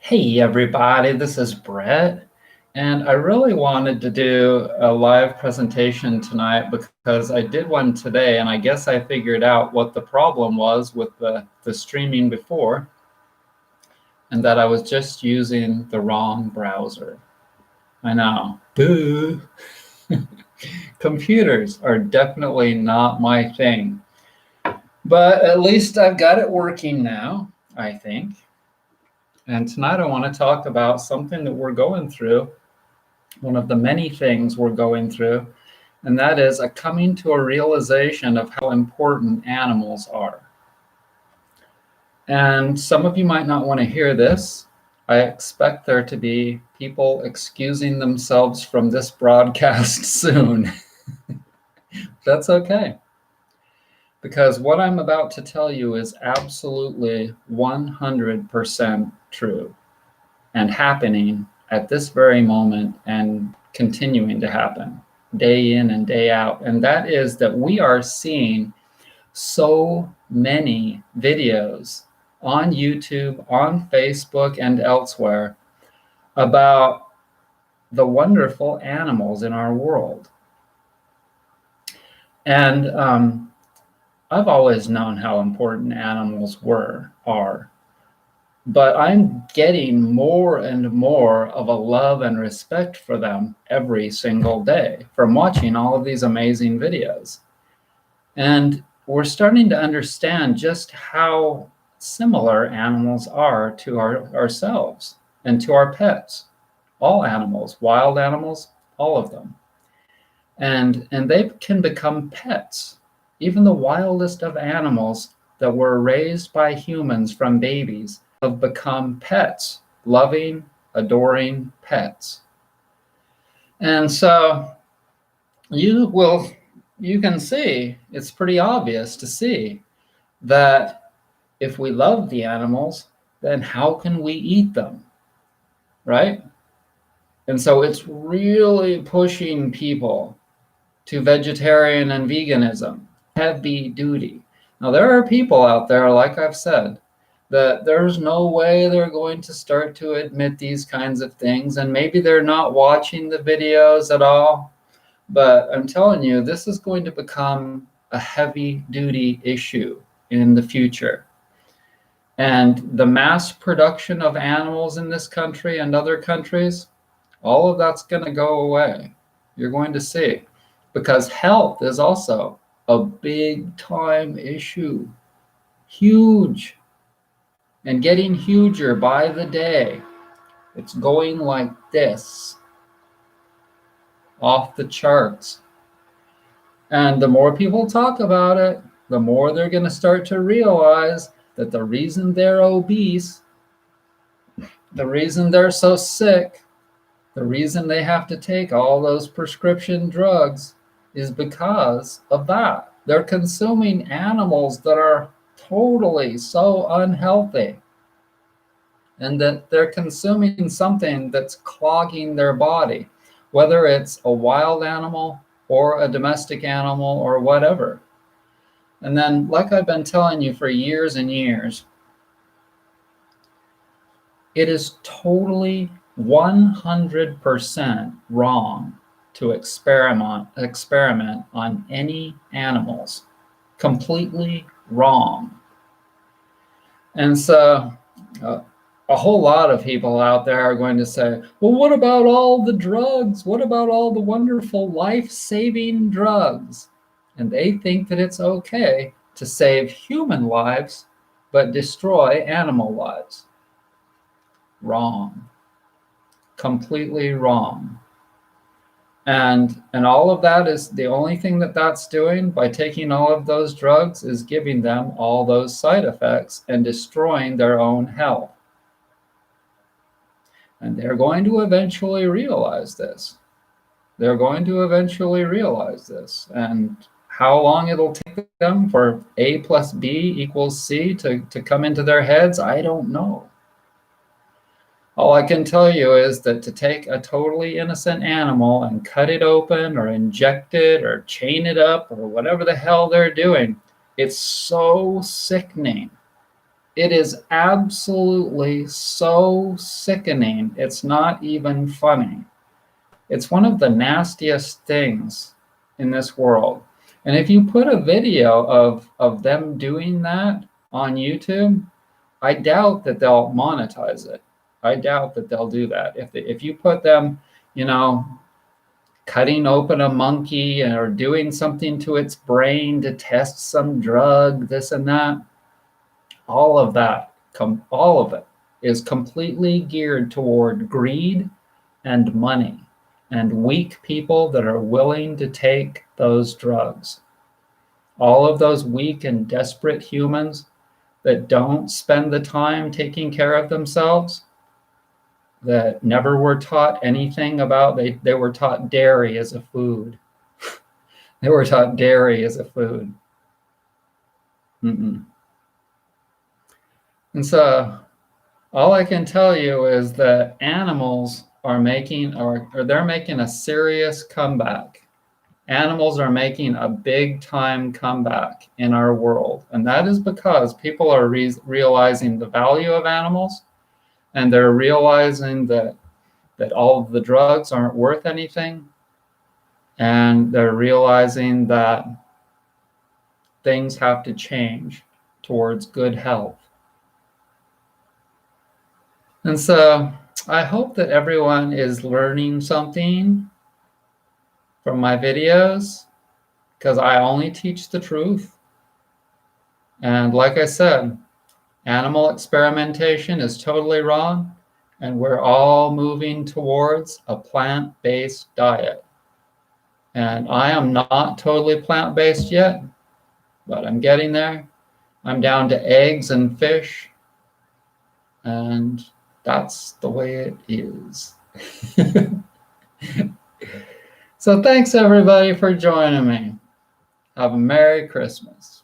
Hey everybody, this is Brett, and I really wanted to do a live presentation tonight because I did one today, and I guess I figured out what the problem was with the streaming before, and that I was just using the wrong browser. I know, boo. Computers are definitely not my thing, but at least I've got it working now, I think. And tonight I want to talk about something that we're going through, one of the many things we're going through, and that is a coming to a realization of how important animals are. And some of you might not want to hear this. I expect there to be people excusing themselves from this broadcast soon. That's okay. Because what I'm about to tell you is absolutely 100% true and happening at this very moment and continuing to happen day in and day out. And that is that we are seeing so many videos on YouTube, on Facebook, and elsewhere about the wonderful animals in our world. And I've always known how important animals are. But I'm getting more and more of a love and respect for them every single day from watching all of these amazing videos. And we're starting to understand just how similar animals are to ourselves and to our pets. All animals, wild animals, all of them. And they can become pets. Even the wildest of animals that were raised by humans from babies have become pets, loving, adoring pets. And so you can see, it's pretty obvious to see that if we love the animals, then how can we eat them, right? And so it's really pushing people to vegetarian and veganism, heavy duty. Now, there are people out there, like I've said, that there's no way they're going to start to admit these kinds of things, and maybe they're not watching the videos at all. But I'm telling you, this is going to become a heavy duty issue in the future. And the mass production of animals in this country and other countries, all of that's going to go away. You're going to see. Because health is also a big time issue. Huge. And getting huger by the day. It's going like this. Off the charts. And the more people talk about it, the more they're going to start to realize that the reason they're obese, the reason they're so sick, the reason they have to take all those prescription drugs is because of that. They're consuming animals that are totally so unhealthy, and that they're consuming something that's clogging their body, whether it's a wild animal or a domestic animal or whatever. And then, like I've been telling you for years and years, it is totally 100% wrong to experiment on any animals. Completely wrong. And so a whole lot of people out there are going to say, well, what about all the drugs? What about all the wonderful life-saving drugs? And they think that it's okay to save human lives, but destroy animal lives. Wrong. Completely wrong. And all of that is the only thing that that's doing by taking all of those drugs is giving them all those side effects and destroying their own health. And they're going to eventually realize this. They're going to eventually realize this. And how long it'll take them for A plus B equals C to come into their heads, I don't know. All I can tell you is that to take a totally innocent animal and cut it open or inject it or chain it up or whatever the hell they're doing, it's so sickening. It is absolutely so sickening. It's not even funny. It's one of the nastiest things in this world. And if you put a video of them doing that on YouTube, I doubt that they'll monetize it. I doubt that they'll do that. If you put them, you know, cutting open a monkey or doing something to its brain to test some drug, this and that, all of that, all of it is completely geared toward greed and money and weak people that are willing to take those drugs. All of those weak and desperate humans that don't spend the time taking care of themselves, that never were taught anything about, they were taught dairy as a food. They were taught dairy as a food. Mm-mm. And so all I can tell you is that animals are making, or they're making a serious comeback. Animals are making a big time comeback in our world. And that is because people are realizing the value of animals, and they're realizing that all of the drugs aren't worth anything. And they're realizing that things have to change towards good health. And so I hope that everyone is learning something from my videos, because I only teach the truth. And like I said, animal experimentation is totally wrong, and we're all moving towards a plant-based diet. And I am not totally plant-based yet, but I'm getting there. I'm down to eggs and fish, and that's the way it is. So thanks everybody for joining me. Have a Merry Christmas.